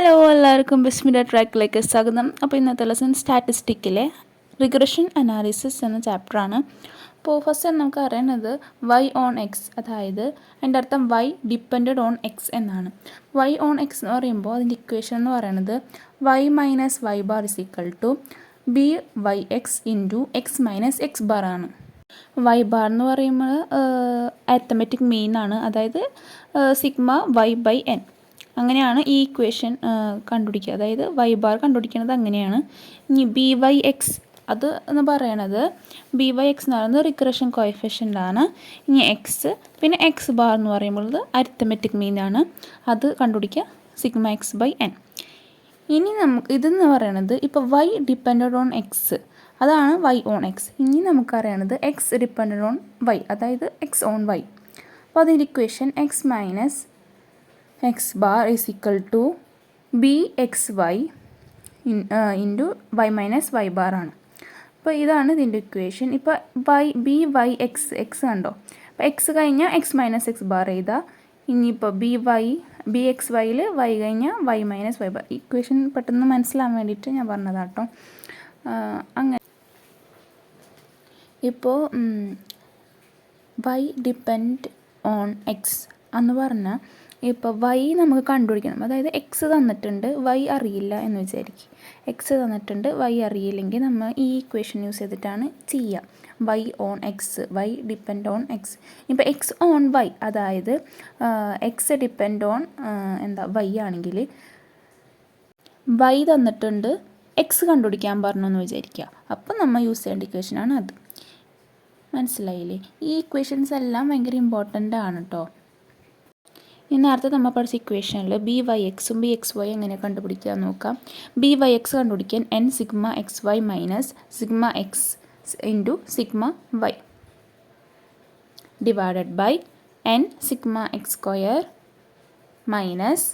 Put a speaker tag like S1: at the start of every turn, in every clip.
S1: Hello എല്ലാവർക്കും ബിസ്മിഡ ട്രാക്കിലേക്ക് സ്വാഗതം. അപ്പോൾ ഇന്നത്തെ ലെസൺ സ്റ്റാറ്റിസ്റ്റിക്കിലെ റിഗ്രഷൻ അനാലിസിസ് എന്ന ചാപ്റ്ററാണ്. അപ്പോൾ ഫസ്റ്റ് നമുക്ക് അറിയുന്നത് വൈ ഓൺ എക്സ്, അതായത് അതിൻ്റെ അർത്ഥം വൈ ഡിപ്പെൻഡഡ് ഓൺ എക്സ് എന്നാണ്. വൈ ഓൺ എക്സ് എന്ന് പറയുമ്പോൾ അതിൻ്റെ ഇക്വേഷൻ എന്ന് പറയുന്നത് y minus y bar is equal to b y x into x minus x bar ആണ്. വൈ ബാർ എന്ന് പറയുമ്പോൾ അരിത്തമെറ്റിക് മീൻ ആണ്, അതായത് സിഗ്മ വൈ ബൈ എൻ. അങ്ങനെയാണ് ഈ ഇക്വേഷൻ കണ്ടുപിടിക്കുക, അതായത് വൈ ബാർ കണ്ടുപിടിക്കുന്നത് അങ്ങനെയാണ്. ഇനി ബി വൈ എക്സ് അത് എന്ന് പറയണത് ബി വൈ എക്സ് എന്ന് പറയുന്നത് റിഗ്രഷൻ കോഎഫിഷ്യൻ്റ് ആണ്. ഇനി എക്സ് പിന്നെ എക്സ് ബാർ എന്ന് പറയുമ്പോൾ അരിത്തമെറ്റിക് മീൻ ആണ്, അത് കണ്ടുപിടിക്കുക സിഗ്മ എക്സ് ബൈ എൻ. ഇനി നമുക്ക് ഇതെന്ന് പറയണത് ഇപ്പോൾ വൈ ഡിപ്പെൻഡഡ് ഓൺ എക്സ്, അതാണ് വൈ ഓൺ എക്സ്. ഇനി നമുക്കറിയണത് എക്സ് ഡിപ്പെൻഡഡ് ഓൺ വൈ, അതായത് എക്സ് ഓൺ വൈ. അപ്പോൾ അതിൻ്റെ equation x minus x bar is equal to b X y into y minus y bar ആണ്. അപ്പോൾ ഇതാണ് ഇതിൻ്റെ ഇക്വേഷൻ. ഇപ്പോൾ ബി വൈ എക്സ് എക്സ് കണ്ടോ, അപ്പോൾ എക്സ് കഴിഞ്ഞാൽ എക്സ് മൈനസ് എക്സ് ബാർ ചെയ്താൽ ഇനിയിപ്പോൾ ബി എക്സ് വൈയിൽ വൈ കഴിഞ്ഞാൽ y minus y bar. Equation പെട്ടെന്ന് മനസ്സിലാവാൻ വേണ്ടിയിട്ട് ഞാൻ പറഞ്ഞതാട്ടോ. അങ്ങനെ ഇപ്പോൾ വൈ ഡിപ്പെൻഡ് ഓൺ എക്സ് എന്ന് പറഞ്ഞാൽ ഇപ്പോൾ വൈ നമുക്ക് കണ്ടുപിടിക്കണം, അതായത് എക്സ് തന്നിട്ടുണ്ട് വൈ അറിയില്ല എന്ന് വിചാരിക്കും. എക്സ് തന്നിട്ടുണ്ട് വൈ അറിയില്ലെങ്കിൽ നമ്മൾ ഈ ഇക്വേഷൻ യൂസ് ചെയ്തിട്ടാണ് ചെയ്യുക. Y on x, y depend on x. ഇപ്പോൾ എക്സ് ഓൺ വൈ, അതായത് എക്സ് ഡിപ്പെൻഡ് ഓൺ വൈ ആണെങ്കിൽ വൈ തന്നിട്ടുണ്ട് എക്സ് കണ്ടുപിടിക്കാൻ പറഞ്ഞു എന്ന് വിചാരിക്കുക. അപ്പം നമ്മൾ യൂസ് ചെയ്യേണ്ട ഇക്വേഷനാണ് അത്. മനസ്സിലായില്ലേ? ഈ ഇക്വേഷൻസ് എല്ലാം ഭയങ്കര ഇമ്പോർട്ടൻ്റ് ആണ് കേട്ടോ. ഇനി നേരത്തെ നമ്മൾ പഠിച്ച ഇക്വേഷനിൽ ബി വൈ എക്സും ബി എക്സ് വൈ എങ്ങനെ കണ്ടുപിടിക്കുക നോക്കാം. ബി വൈ എക്സ് കണ്ടുപിടിക്കാൻ n sigma X Y minus sigma X into sigma y divided by n sigma x square minus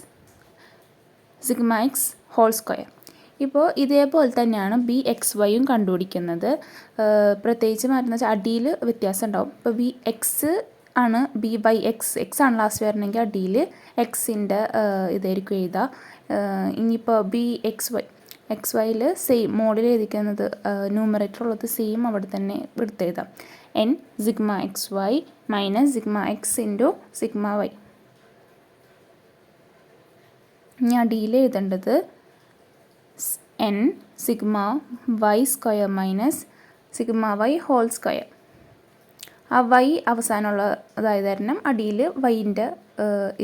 S1: sigma x whole square. ഇപ്പോൾ ഇതേപോലെ തന്നെയാണ് ബി എക്സ് വൈയും കണ്ടുപിടിക്കുന്നത്. പ്രത്യേകിച്ച് മാറ്റുന്ന വെച്ചാൽ അടിയിൽ വ്യത്യാസം ഉണ്ടാവും. ഇപ്പോൾ ബി എക്സ് ആണ് ബി ബൈ എക്സ്, എക്സ് ആണ് ലാസ്റ്റ് വരണമെങ്കിൽ അടിയിൽ എക്സിൻ്റെ ഇതായിരിക്കും എഴുതുക. ഇനിയിപ്പോൾ ബി എക്സ് വൈ, എക്സ് വൈയിൽ സെയിം മോഡിൽ എഴുതിക്കുന്നത് ന്യൂമറേറ്റർ ഉള്ളത് സെയിം അവിടെ തന്നെ എടുത്തെഴുതാം. N sigma X Y minus sigma X into sigma Y. ഇനി അടിയിൽ എഴുതേണ്ടത് N sigma Y square minus sigma Y whole square. ആ വൈ അവസാനമുള്ള അതായത് കാരണം അടിയിൽ വൈൻ്റെ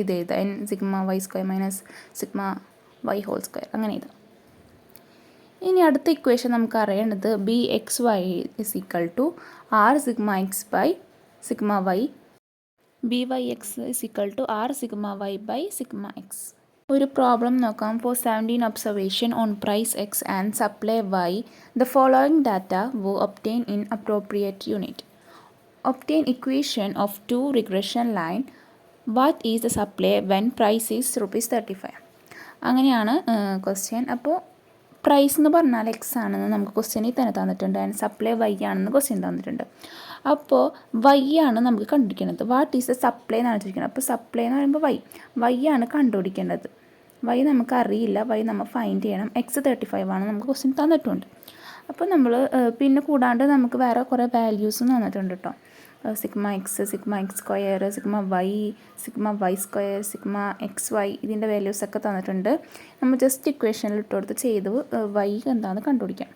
S1: ഇത് എഴുതാം, N sigma Y square minus sigma Y whole square, അങ്ങനെ എഴുതാം. ഇനി അടുത്ത ഇക്വേഷൻ നമുക്ക് അറിയേണ്ടത് b X y is equal to r sigma x by sigma y. B y x is equal to r sigma y by sigma x. ഒരു problem നോക്കാം. For 17 observation on price x and supply y the following data were obtain in appropriate unit. Obtain equation of two regression line. What is the supply when price is ₹35? അങ്ങനെയാണ് question. അപ്പോൾ price എന്ന് പറഞ്ഞാൽ X ആണെന്ന് നമുക്ക് ക്വസ്റ്റ്യനിൽ തന്നെ തന്നിട്ടുണ്ട്, and supply Y ആണെന്ന് ക്വസ്റ്റ്യൻ തന്നിട്ടുണ്ട്. അപ്പോൾ വൈ ആണ് നമുക്ക് കണ്ടുപിടിക്കേണ്ടത്. വാട്ട് ഈസ് ദ സപ്ലൈ എന്നാണ് ചോദിക്കുന്നത്. അപ്പോൾ സപ്ലൈ എന്ന് പറയുമ്പോൾ വൈ ആണ് കണ്ടുപിടിക്കേണ്ടത്. വൈ നമുക്കറിയില്ല, വൈ നമ്മൾ ഫൈൻഡ് ചെയ്യണം. എക്സ് 35 ആണ് നമുക്ക് ക്വസ്റ്റ്യൻ തന്നിട്ടുണ്ട്. അപ്പോൾ നമ്മൾ പിന്നെ കൂടാണ്ട് നമുക്ക് വേറെ കുറേ വാല്യൂസും തന്നിട്ടുണ്ട് കേട്ടോ. Sigma x square, sigma Y square, sigma X y, ഇതിൻ്റെ വാല്യൂസൊക്കെ തന്നിട്ടുണ്ട്. നമ്മൾ ജസ്റ്റ് ഇക്വേഷനിൽ ഇട്ട് കൊടുത്ത് ചെയ്ത് വൈ എന്താണെന്ന് കണ്ടുപിടിക്കാം.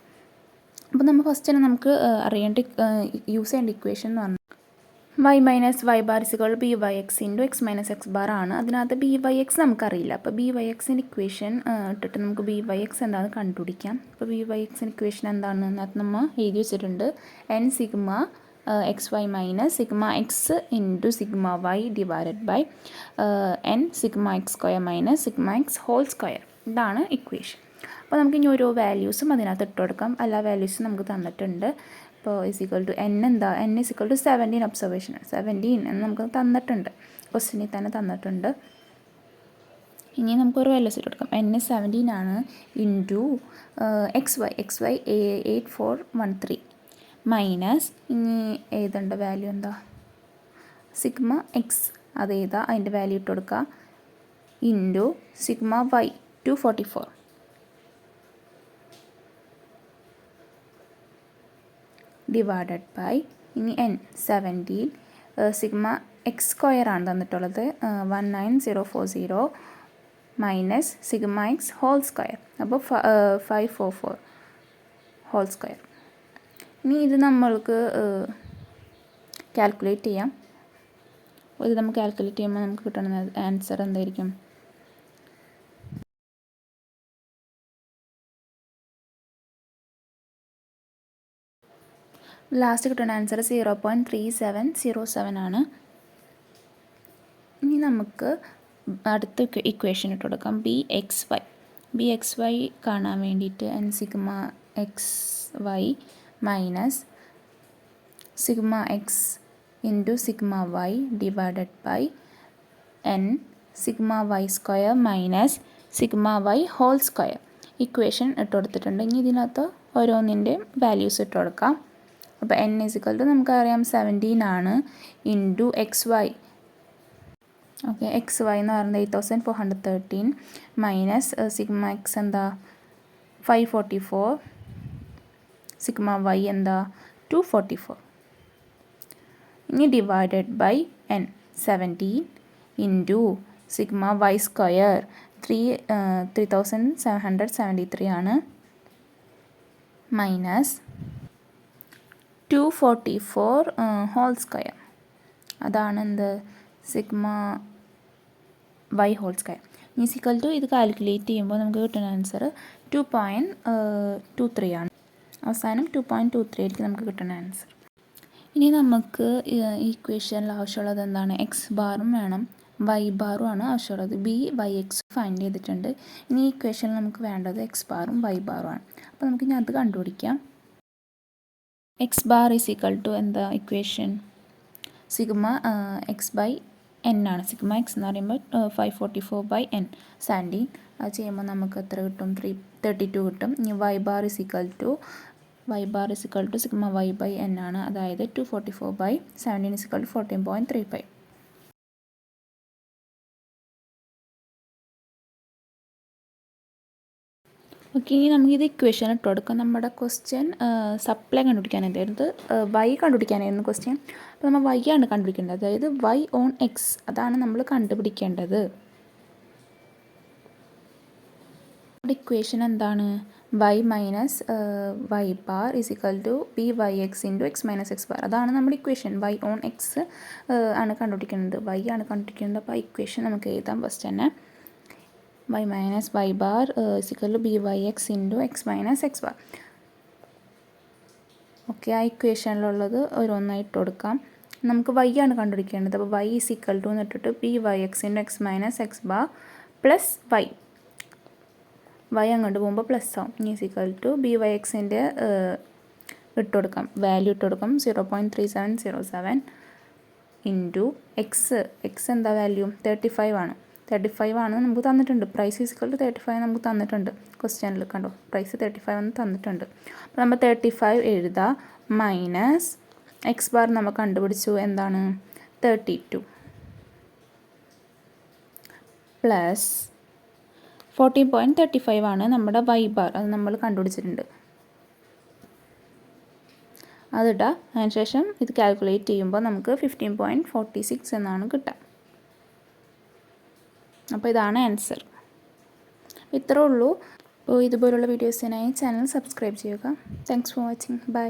S1: അപ്പോൾ നമ്മൾ ഫസ്റ്റ് തന്നെ നമുക്ക് അറിയേണ്ട യൂസ് ചെയ്യേണ്ട ഇക്വേഷൻ എന്ന് പറഞ്ഞാൽ y minus y bar is equal b y x into x minus x bar ആണ്. അതിനകത്ത് ബി വൈ എക്സ് നമുക്കറിയില്ല. അപ്പോൾ ബി വൈ എക്സിൻ്റെ ഇക്വേഷൻ ഇട്ടിട്ട് നമുക്ക് ബി വൈ എക്സ് എന്താണെന്ന് കണ്ടുപിടിക്കാം. അപ്പോൾ ബി വൈ എക്സിൻ്റെ ഇക്വേഷൻ എന്താണെന്ന് അതിനകത്ത് നമ്മൾ എഴുതി വെച്ചിട്ടുണ്ട്. N sigma X Y minus sigma X into sigma y divided by n sigma x square minus sigma x whole square. ഇതാണ് ഇക്വേഷൻ. അപ്പോൾ നമുക്ക് ഇനി ഓരോ വാല്യൂസും അതിനകത്ത് ഇട്ട് കൊടുക്കാം. എല്ലാ വാല്യൂസും നമുക്ക് തന്നിട്ടുണ്ട്. ഇപ്പോൾ is equal to n n is equal to 17 observation, 17 എന്ന് നമുക്ക് തന്നിട്ടുണ്ട്, ക്വസ്റ്റ്യനിൽ തന്നെ തന്നിട്ടുണ്ട്. ഇനി നമുക്കൊരു വാല്യൂസ് ഇട്ട് കൊടുക്കാം. എൻ 17 ആണ് ഇൻറ്റു എക്സ് വൈ 8413 മൈനസ് ഇനി എഴുതേണ്ട വാല്യൂ എന്താ, സിഗ്മ എക്സ് അത് എഴുതാം, അതിൻ്റെ വാല്യൂ ഇട്ട് കൊടുക്കുക, into sigma y 244 divided by ഇനി n 17 സിഗ്മ എക്സ് സ്ക്വയർ ആണ് തന്നിട്ടുള്ളത് 19040 minus sigma x whole square അപ്പോൾ 544 ഹോൾ സ്ക്വയർ. ഇനി ഇത് നമ്മൾക്ക് കാൽക്കുലേറ്റ് ചെയ്യാം. ഇത് നമുക്ക് കാൽക്കുലേറ്റ് ചെയ്യുമ്പോൾ നമുക്ക് കിട്ടുന്ന ആൻസർ എന്തായിരിക്കും? ലാസ്റ്റ് കിട്ടുന്ന ആൻസർ 0.3707 ആണ്. ഇനി നമുക്ക് അടുത്ത ഇക്വേഷൻ ഇട്ട് കൊടുക്കാം. ബി എക്സ് വൈ കാണാൻ വേണ്ടിയിട്ട് n sigma X Y minus sigma X into sigma y divided by n sigma Y square minus sigma Y whole square equation ഇട്ട് കൊടുത്തിട്ടുണ്ട്. ഇനി ഇതിനകത്ത് ഓരോന്നിൻ്റെയും വാല്യൂസ് ഇട്ട് കൊടുക്കാം. അപ്പോൾ n = നമുക്കറിയാം 17 ആണ് into x y. Okay, x y എന്ന് പറയുന്നത് 8413 മൈനസ് സിഗ്മ എക്സ് എന്താ 544, സിഗ്മ വൈ എന്താ 244. ഇനി divided by n 17 into sigma Y square 3773 ആണ് മൈനസ് 244 ഹോൾ സ്ക്വയർ, അതാണ് എന്ത് sigma Y whole square. Is equal to ഇത് കാൽക്കുലേറ്റ് ചെയ്യുമ്പോൾ നമുക്ക് കിട്ടുന്ന ആൻസർ 2.23 ആണ്. അവസാനം 2.23 ആയിരിക്കും നമുക്ക് കിട്ടുന്ന ആൻസർ. ഇനി നമുക്ക് ഈ ഇക്വേഷനിൽ ആവശ്യമുള്ളത് എന്താണ്? എക്സ് ബാറും വേണം, വൈ ബാറും ആണ് ആവശ്യമുള്ളത്. ബി വൈ എക്സ് ഫൈൻഡ് ചെയ്തിട്ടുണ്ട്. ഇനി ഈ ഇക്വേഷനിൽ നമുക്ക് വേണ്ടത് എക്സ് ബാറും വൈ ബാറും ആണ്. അപ്പോൾ നമുക്ക് ഇനി അത് കണ്ടുപിടിക്കാം. എക്സ് ബാർ = എന്താ equation? Sigma x by n ആണ്. സിഗ്മ എക്സ് എന്ന് പറയുമ്പോൾ 544/n 17. അത് ചെയ്യുമ്പോൾ നമുക്ക് എത്ര കിട്ടും? 32 കിട്ടും. ഇനി y bar sigma y by n ആണ്. അതായത് 244/17 = 14.35. ഓക്കെ, ഇനി നമുക്കിത് ഇക്വേഷൻ ഇട്ട് കൊടുക്കാം. നമ്മുടെ ക്വസ്റ്റ്യൻ സപ്ലൈ കണ്ടുപിടിക്കാനായിരുന്നു, വൈ കണ്ടുപിടിക്കാനായിരുന്നു ക്വസ്റ്റ്യൻ. അപ്പോൾ നമ്മൾ വൈ ആണ് കണ്ടുപിടിക്കേണ്ടത്, അതായത് വൈ ഓൺ എക്സ്, അതാണ് നമ്മൾ കണ്ടുപിടിക്കേണ്ടത്. നമ്മുടെ ഇക്വേഷൻ എന്താണ്? Y minus y bar b y x into x minus x bar, അതാണ് നമ്മുടെ ഇക്വേഷൻ. വൈ ഓൺ എക്സ് ആണ് കണ്ടുപിടിക്കേണ്ടത്, വൈ ആണ് കണ്ടുപിടിക്കേണ്ടത്. അപ്പോൾ ഇക്വേഷൻ നമുക്ക് എഴുതാം ഫസ്റ്റ് തന്നെ. y minus y bar byx into x minus x bar. Okay, ആ ഇക്വേഷനിലുള്ളത് ഓരോന്നായിട്ട് കൊടുക്കാം. നമുക്ക് y ആണ് കണ്ടുപിടിക്കേണ്ടത്. അപ്പോൾ y = എന്ന് ഇട്ടിട്ട് byx into x minus x bar plus y അങ്ങോട്ട് പോകുമ്പോൾ പ്ലസ് ആവും. byx-ൻ്റെ ഇട്ട് കൊടുക്കാം, വാല്യൂ ഇട്ട് കൊടുക്കാം 0.3707 ഇൻറ്റു എക്സ് എന്താ വാല്യൂ? 35 ആണ്. 35 ആണ് നമുക്ക് തന്നിട്ടുണ്ട്. പ്രൈസ് = 35 നമുക്ക് തന്നിട്ടുണ്ട് ക്വസ്റ്റ്യനിൽ, കണ്ടോ? പ്രൈസ് 35 എന്ന് തന്നിട്ടുണ്ട്. അപ്പോൾ നമ്മൾ 35 എഴുതുക. മൈനസ് എക്സ് ബാർ നമ്മൾ കണ്ടുപിടിച്ചു, എന്താണ്? 32 പ്ലസ് 14.35 ആണ് നമ്മുടെ വൈ ബാർ, അത് നമ്മൾ കണ്ടുപിടിച്ചിട്ടുണ്ട്. അതിടുക. അതിനുശേഷം ഇത് കാൽക്കുലേറ്റ് ചെയ്യുമ്പോൾ നമുക്ക് 15.46 എന്നാണ് കിട്ടുക. അപ്പോൾ ഇതാണ് ആൻസർ. ഇത്രേ ഉള്ളൂ. അപ്പോൾ ഇതുപോലുള്ള വീഡിയോസിനായി ചാനൽ സബ്സ്ക്രൈബ് ചെയ്യുക. Thanks for watching. ബൈ.